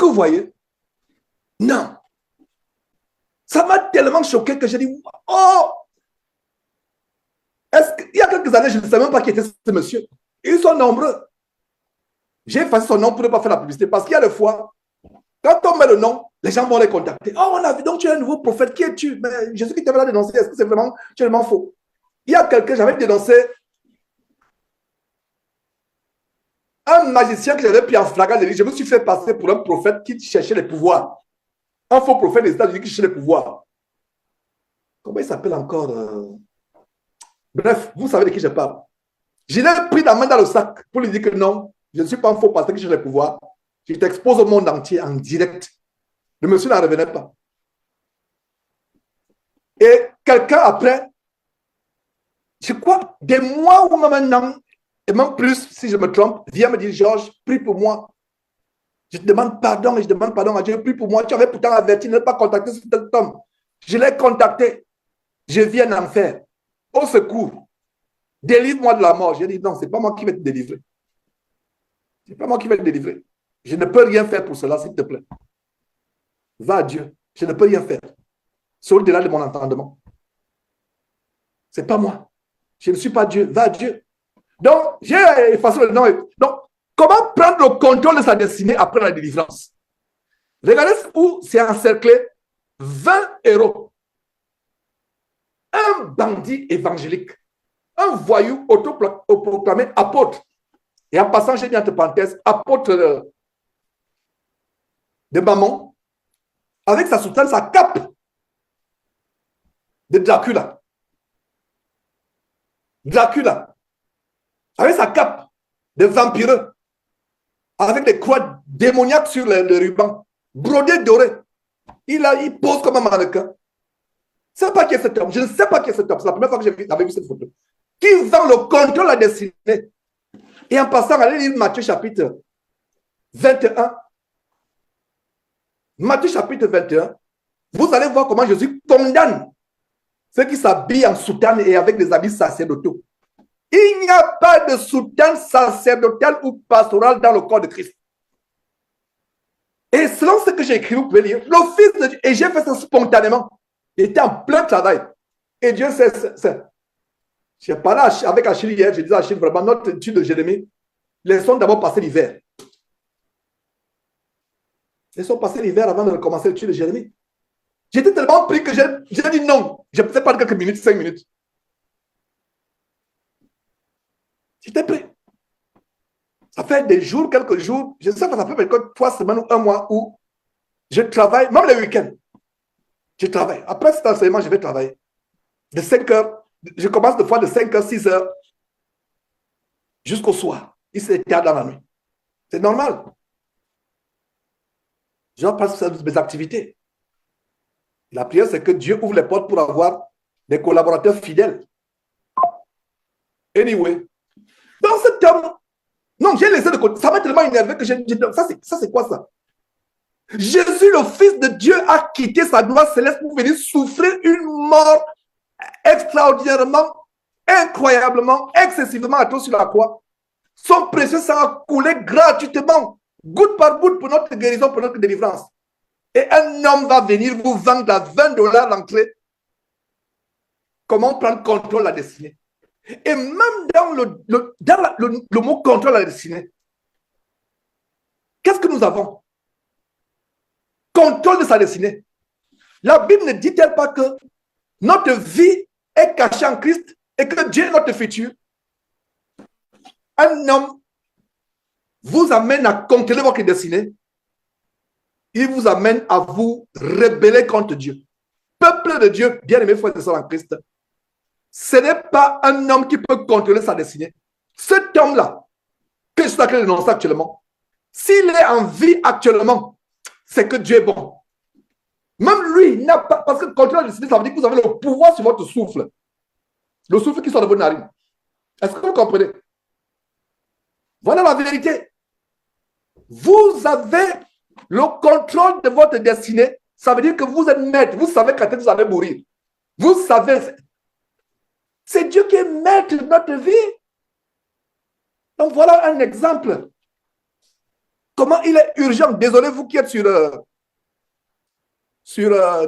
vous voyez? Non. Ça m'a tellement choqué que j'ai dit, oh, il y a quelques années, je ne savais même pas qui était ce monsieur. Ils sont nombreux. J'ai effacé son nom pour ne pas faire la publicité parce qu'il y a des fois, quand on met le nom, les gens vont les contacter. Oh, on a vu, donc tu es un nouveau prophète. Qui es-tu? Mais Jésus qui t'avait là dénoncé, est-ce que c'est vraiment tellement faux? Il y a quelqu'un, j'avais dénoncé un magicien que j'avais pris en flagrant délit. Je me suis fait passer pour un prophète qui cherchait les pouvoirs. Un faux prophète des États-Unis qui cherchait les pouvoirs. Comment il s'appelle encore? Bref, vous savez de qui je parle. Je l'ai pris la main dans le sac pour lui dire que non, je ne suis pas un faux pasteur qui cherche les pouvoirs. Je t'expose au monde entier en direct. Le monsieur n'en revenait pas. Et quelqu'un après, je crois, des mois ou même un an, et même plus, si je me trompe, vient me dire, Georges, prie pour moi. Je te demande pardon et je demande pardon à Dieu, prie pour moi. Tu avais pourtant averti de ne pas contacter cet homme. Je l'ai contacté. Je viens en enfer. Au secours. Délivre-moi de la mort. J'ai dit, non, ce n'est pas moi qui vais te délivrer. Ce n'est pas moi qui vais te délivrer. Je ne peux rien faire pour cela, s'il te plaît. Va à Dieu. Je ne peux rien faire. C'est au-delà de mon entendement. Ce n'est pas moi. Je ne suis pas Dieu. Va à Dieu. Donc, j'ai effacé le nom. Donc, comment prendre le contrôle de sa destinée après la délivrance? Regardez où c'est encerclé 20 héros. Un bandit évangélique. Un voyou autoproclamé apôtre. Et en passant, j'ai mis entre parenthèses, apôtre de Mammon, avec sa soutane, sa cape de Dracula. Dracula, avec sa cape de vampireux, avec des croix démoniaques sur le ruban, brodé doré. Il pose comme un mannequin. Je ne sais pas qui est cet homme. Je ne sais pas qui est cet homme. C'est la première fois que j'avais vu cette photo. Qui vend le contrôle de la destinée. Et en passant, allez lire Matthieu chapitre 21. Matthieu chapitre 21. Vous allez voir comment Jésus condamne ceux qui s'habillent en soutane et avec des habits sacerdotaux. Il n'y a pas de soutane sacerdotale ou pastorale dans le corps de Christ. Et selon ce que j'ai écrit, vous pouvez lire, le Fils de Dieu, et j'ai fait ça spontanément, il était en plein travail. Et Dieu sait, j'ai parlé avec Achille hier, je disais à Achille, vraiment, notre étude de Jérémie, laissons d'abord passer l'hiver. Laissons passer l'hiver avant de commencer l'étude de Jérémie. J'étais tellement pris que j'ai dit non. Je ne sais pas quelques minutes, 5 minutes. J'étais pris. Ça fait des jours, quelques jours, je sais pas, ça fait peut-être 3 semaines ou 1 mois où je travaille, même les week-ends. Je travaille. Après cet enseignement, je vais travailler. De 5 heures, je commence de fois de 5 heures, 6 heures, jusqu'au soir. Il s'est tard dans la nuit. C'est normal. Je dois passer mes activités. La prière, c'est que Dieu ouvre les portes pour avoir des collaborateurs fidèles. Anyway. Dans ce terme, non, j'ai laissé de côté. Ça m'a tellement énervé que j'ai dit, ça c'est quoi ça? Jésus, le Fils de Dieu, a quitté sa gloire céleste pour venir souffrir une mort extraordinairement, incroyablement, excessivement atroce sur la croix. Son précieux sang a coulé gratuitement, goutte par goutte pour notre guérison, pour notre délivrance. Et un homme va venir vous vendre à $20 l'entrée. Comment prendre contrôle de la destinée? Et même dans le mot contrôle de la destinée, qu'est-ce que nous avons? Contrôle de sa destinée. La Bible ne dit-elle pas que notre vie est cachée en Christ et que Dieu est notre futur? Un homme vous amène à contrôler votre destinée. Il vous amène à vous rebeller contre Dieu. Peuple de Dieu, bien-aimés frères et sœurs en Christ, ce n'est pas un homme qui peut contrôler sa destinée. Cet homme-là, que je suis en train de dénoncer actuellement, s'il est en vie actuellement, c'est que Dieu est bon. Même lui, n'a pas, parce que contrôler la destinée, ça veut dire que vous avez le pouvoir sur votre souffle. Le souffle qui sort de vos narines. Est-ce que vous comprenez? Voilà la vérité. Vous avez le contrôle de votre destinée. Ça veut dire que vous êtes maître. Vous savez quand vous allez mourir. Vous savez. C'est Dieu qui est maître de notre vie. Donc voilà un exemple. comment il est urgent. Désolé, vous qui êtes sur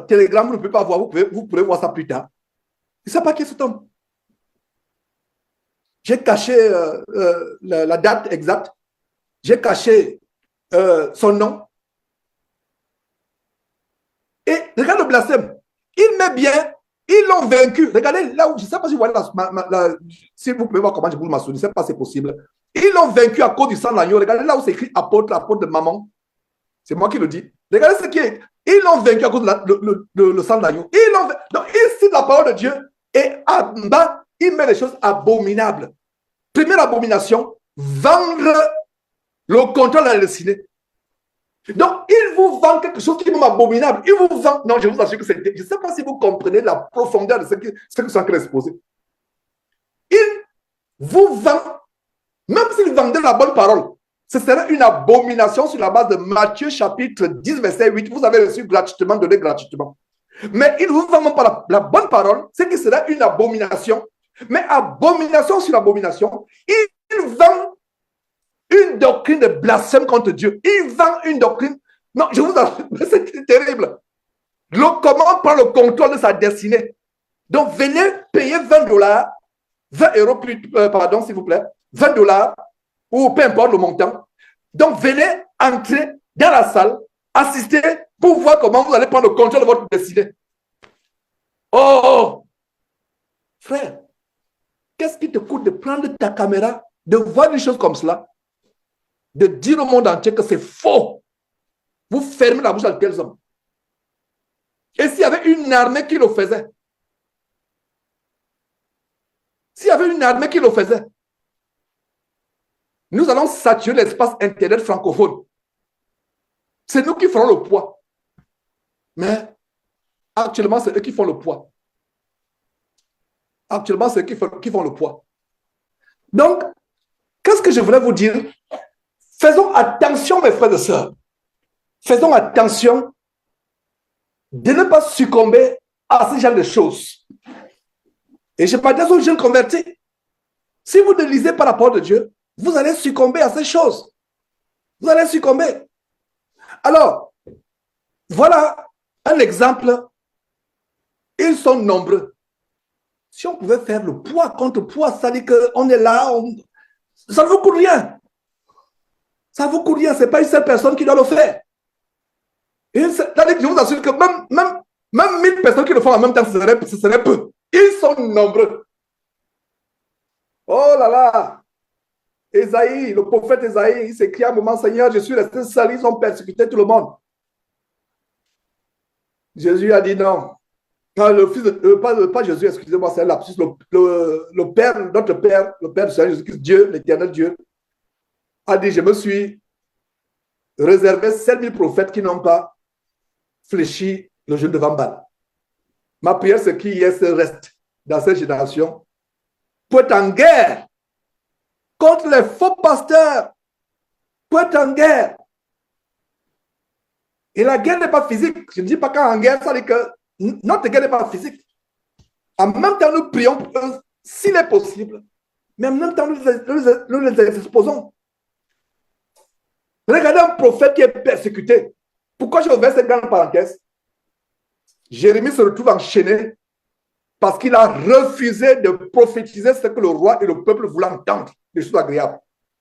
Telegram, vous ne pouvez pas voir, vous pourrez voir ça plus tard. Il ne sait pas qui est cet homme. J'ai caché la date exacte. J'ai caché son nom. Et regarde le blasphème. Il met bien, ils l'ont vaincu. Regardez là où, je ne sais pas si vous voyez si vous pouvez voir comment je vous m'assois, je ne sais pas si c'est possible. Ils l'ont vaincu à cause du sang d'agneau. Regardez là où c'est écrit apôtre, l'apôtre de maman. C'est moi qui le dis. Regardez ce qui est. Ils l'ont vaincu à cause de le sang d'agneau. Donc, il cite la parole de Dieu et en bas, il met des choses abominables. Première abomination, vendre le contrôle de la destinée. Donc, il vous vend quelque chose qui est même abominable. Il vous vend. Non, je vous assure que c'est. Je ne sais pas si vous comprenez la profondeur de ce que c'est en train d'exposer. Il vous vend, même s'il vendait la bonne parole, ce serait une abomination sur la base de Matthieu chapitre 10, verset 8. Vous avez reçu gratuitement, donné gratuitement. Mais il vous vend même pas la bonne parole, c'est que sera une abomination. Mais abomination sur abomination, il vend une doctrine de blasphème contre Dieu. Il vend une doctrine. Non, je vous assure, c'est terrible. Comment prendre le contrôle de sa destinée. Donc, venez payer 20 dollars, 20 euros, pardon, s'il vous plaît, 20 dollars, ou peu importe le montant. Donc, venez entrer dans la salle, assister pour voir comment vous allez prendre le contrôle de votre destinée. Oh, frère, qu'est-ce qui te coûte de prendre ta caméra, de voir des choses comme cela, de dire au monde entier que c'est faux? Vous fermez la bouche à tels hommes. Et s'il y avait une armée qui le faisait, nous allons saturer l'espace Internet francophone. C'est nous qui ferons le poids. Mais actuellement, c'est eux qui font le poids. Actuellement, c'est eux qui font le poids. Donc, qu'est-ce que je voulais vous dire? Faisons attention, mes frères et sœurs. Faisons attention de ne pas succomber à ce genre de choses. Et je m'adresse aux jeunes convertis. Si vous ne lisez pas la parole de Dieu, vous allez succomber à ces choses. Vous allez succomber. Alors, voilà un exemple. Ils sont nombreux. Si on pouvait faire le poids contre poids, ça dit qu'on est là, ça ne vous coûte rien. Ça ne vous coûte rien. Ce n'est pas une seule personne qui doit le faire. Et je vous assure que même 1000 personnes qui le font en même temps, ce serait peu. Ils sont nombreux. Oh là là. Ésaïe, le prophète Ésaïe, il s'écrit à un moment, Seigneur, je suis resté seul, ils ont persécuté tout le monde. Jésus a dit non. Pas Jésus, excusez-moi, c'est un lapsus. Le Père, notre Père, le Père du Seigneur Jésus-Christ, Dieu, l'éternel Dieu, a dit, je me suis réservé 7000 prophètes qui n'ont pas fléchi le genou devant Baal. Ma prière, c'est qu'il y ait ce reste dans cette génération pour être en guerre contre les faux pasteurs, pour être en guerre. Et la guerre n'est pas physique. Je ne dis pas qu'en guerre, ça veut dire que notre guerre n'est pas physique. En même temps, nous prions pour eux, s'il est possible, mais en même temps, nous les exposons. Regardez un prophète qui est persécuté. Pourquoi j'ai ouvert cette grande parenthèse? Jérémie se retrouve enchaîné parce qu'il a refusé de prophétiser ce que le roi et le peuple voulaient entendre, des choses agréables.